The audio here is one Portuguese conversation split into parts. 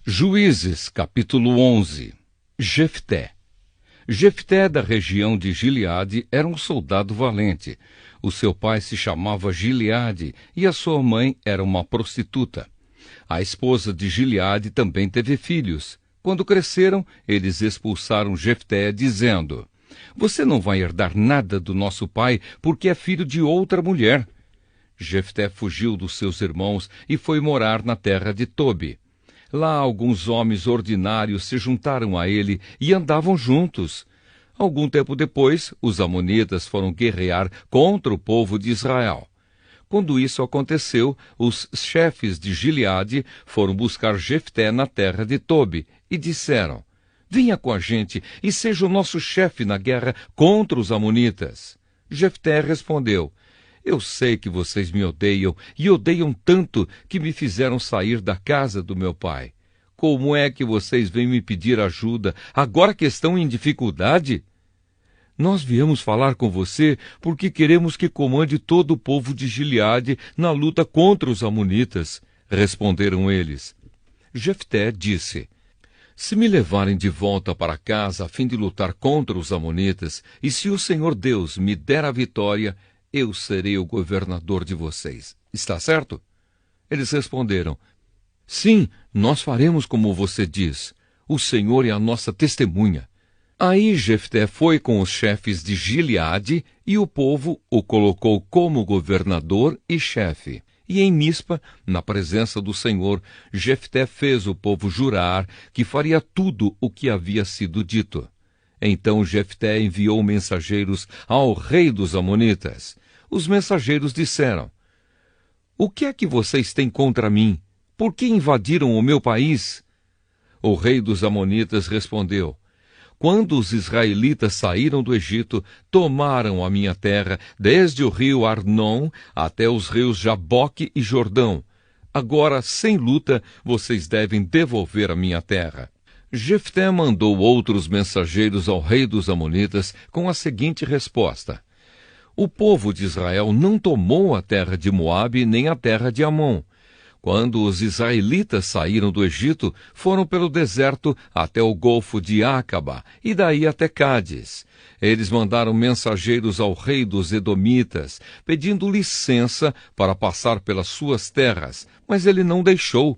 Juízes, capítulo 11. Jefté. Jefté, da região de Gileade, era um soldado valente. O seu pai se chamava Gileade e a sua mãe era uma prostituta. A esposa de Gileade também teve filhos. Quando cresceram, eles expulsaram Jefté, dizendo: "Você não vai herdar nada do nosso pai, porque é filho de outra mulher." Jefté fugiu dos seus irmãos e foi morar na terra de Tobi. Lá alguns homens ordinários se juntaram a ele e andavam juntos. Algum tempo depois, os amonitas foram guerrear contra o povo de Israel. Quando isso aconteceu, os chefes de Gileade foram buscar Jefté na terra de Tobi e disseram: "Venha com a gente e seja o nosso chefe na guerra contra os amonitas." Jefté respondeu: "Eu sei que vocês me odeiam, e odeiam tanto que me fizeram sair da casa do meu pai. Como é que vocês vêm me pedir ajuda, agora que estão em dificuldade?" "Nós viemos falar com você porque queremos que comande todo o povo de Gileade na luta contra os amonitas", responderam eles. Jefté disse: "Se me levarem de volta para casa a fim de lutar contra os amonitas, e se o Senhor Deus me der a vitória, eu serei o governador de vocês. Está certo?" Eles responderam: "Sim, nós faremos como você diz. O Senhor é a nossa testemunha." Aí Jefté foi com os chefes de Gileade, e o povo o colocou como governador e chefe. E em Mispa, na presença do Senhor, Jefté fez o povo jurar que faria tudo o que havia sido dito. Então Jefté enviou mensageiros ao rei dos amonitas. Os mensageiros disseram: "O que é que vocês têm contra mim? Por que invadiram o meu país?" O rei dos amonitas respondeu: "Quando os israelitas saíram do Egito, tomaram a minha terra, desde o rio Arnon até os rios Jaboque e Jordão. Agora, sem luta, vocês devem devolver a minha terra." Jefté mandou outros mensageiros ao rei dos amonitas com a seguinte resposta: "O povo de Israel não tomou a terra de Moabe nem a terra de Amon. Quando os israelitas saíram do Egito, foram pelo deserto até o golfo de Acaba e daí até Cádiz. Eles mandaram mensageiros ao rei dos Edomitas, pedindo licença para passar pelas suas terras, mas ele não deixou.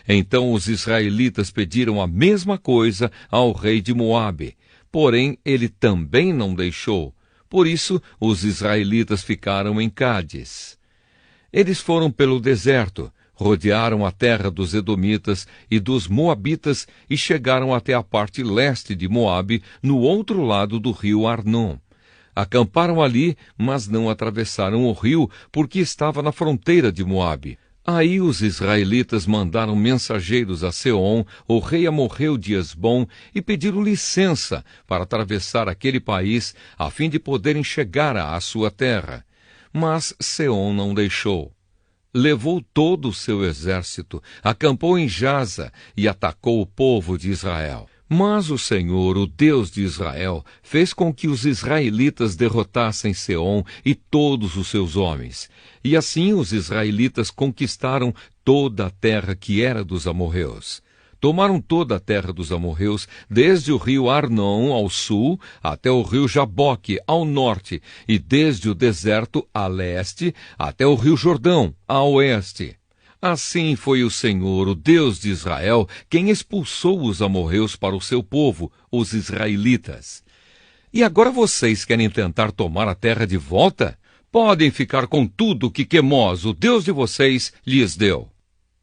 Então os israelitas pediram a mesma coisa ao rei de Moabe, porém ele também não deixou. Por isso, os israelitas ficaram em Cádiz. Eles foram pelo deserto, rodearam a terra dos Edomitas e dos Moabitas e chegaram até a parte leste de Moabe, no outro lado do rio Arnon. Acamparam ali, mas não atravessaram o rio, porque estava na fronteira de Moabe. Aí os israelitas mandaram mensageiros a Seom, o rei amorreu de Hesbom, e pediram licença para atravessar aquele país, a fim de poderem chegar à sua terra. Mas Seom não deixou. Levou todo o seu exército, acampou em Jaza e atacou o povo de Israel. Mas o Senhor, o Deus de Israel, fez com que os israelitas derrotassem Seom e todos os seus homens. E assim os israelitas conquistaram toda a terra que era dos amorreus. Tomaram toda a terra dos amorreus, desde o rio Arnon ao sul até o rio Jaboque ao norte, e desde o deserto a leste até o rio Jordão a oeste. Assim foi o Senhor, o Deus de Israel, quem expulsou os amorreus para o seu povo, os israelitas. E agora vocês querem tentar tomar a terra de volta? Podem ficar com tudo que Quemós, o Deus de vocês, lhes deu.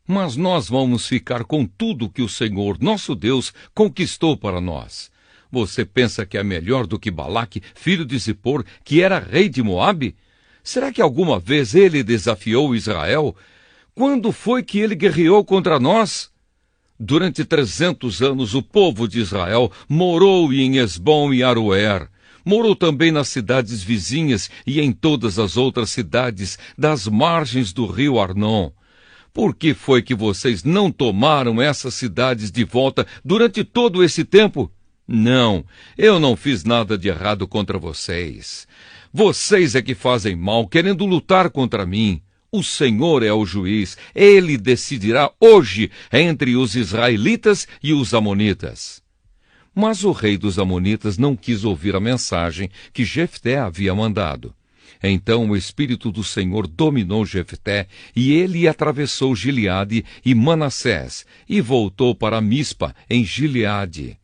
Mas nós vamos ficar com tudo que o Senhor, nosso Deus, conquistou para nós. Você pensa que é melhor do que Balaque, filho de Zippor, que era rei de Moabe? Será que alguma vez ele desafiou Israel? Quando foi que ele guerreou contra nós? Durante 300 anos o povo de Israel morou em Hesbom e Aroer. Morou também nas cidades vizinhas e em todas as outras cidades das margens do rio Arnon. Por que foi que vocês não tomaram essas cidades de volta durante todo esse tempo? Não, eu não fiz nada de errado contra vocês. Vocês é que fazem mal, querendo lutar contra mim. O Senhor é o juiz, ele decidirá hoje entre os israelitas e os amonitas. Mas o rei dos amonitas não quis ouvir a mensagem que Jefté havia mandado. Então o Espírito do Senhor dominou Jefté, e ele atravessou Gileade e Manassés, e voltou para Mispa, em Gileade.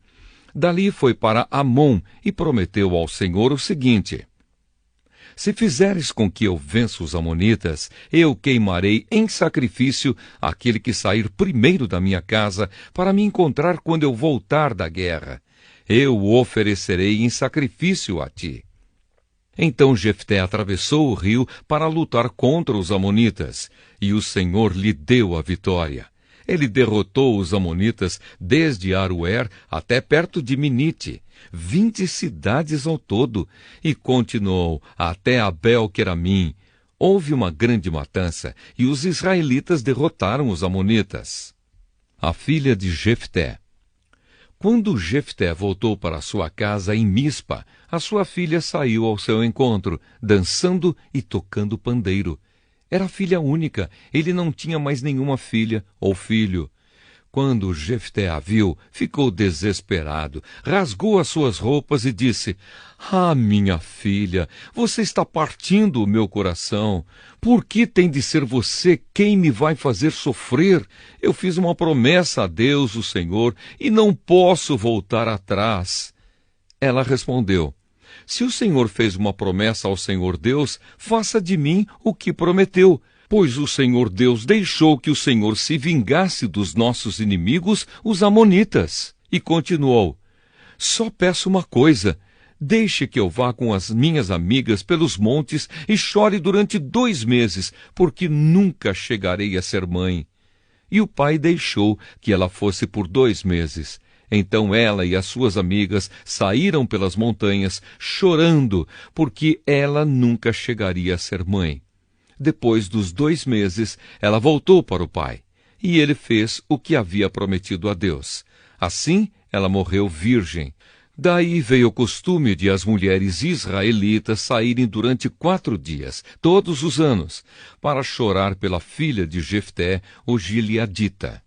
Dali foi para Amon, e prometeu ao Senhor o seguinte: se fizeres com que eu vença os amonitas, eu queimarei em sacrifício aquele que sair primeiro da minha casa, para me encontrar quando eu voltar da guerra. Eu o oferecerei em sacrifício a ti. Então Jefté atravessou o rio para lutar contra os amonitas, e o Senhor lhe deu a vitória. Ele derrotou os amonitas desde Aroer até perto de Minite, 20 cidades ao todo, e continuou até Abel-Queramim. Houve uma grande matança, e os israelitas derrotaram os amonitas. A filha de Jefté. Quando Jefté voltou para sua casa em Mispa, a sua filha saiu ao seu encontro, dançando e tocando pandeiro. Era filha única, ele não tinha mais nenhuma filha ou filho. Quando Jefté a viu, ficou desesperado, rasgou as suas roupas e disse: ah, minha filha, você está partindo o meu coração. Por que tem de ser você quem me vai fazer sofrer? Eu fiz uma promessa a Deus, o Senhor, e não posso voltar atrás. Ela respondeu: se o Senhor fez uma promessa ao Senhor Deus, faça de mim o que prometeu. Pois o Senhor Deus deixou que o Senhor se vingasse dos nossos inimigos, os amonitas. E continuou: só peço uma coisa, deixe que eu vá com as minhas amigas pelos montes e chore durante 2 meses, porque nunca chegarei a ser mãe. E o pai deixou que ela fosse por 2 meses. Então ela e as suas amigas saíram pelas montanhas, chorando, porque ela nunca chegaria a ser mãe. Depois dos 2 meses, ela voltou para o pai, e ele fez o que havia prometido a Deus. Assim, ela morreu virgem. Daí veio o costume de as mulheres israelitas saírem durante 4 dias, todos os anos, para chorar pela filha de Jefté, o gileadita.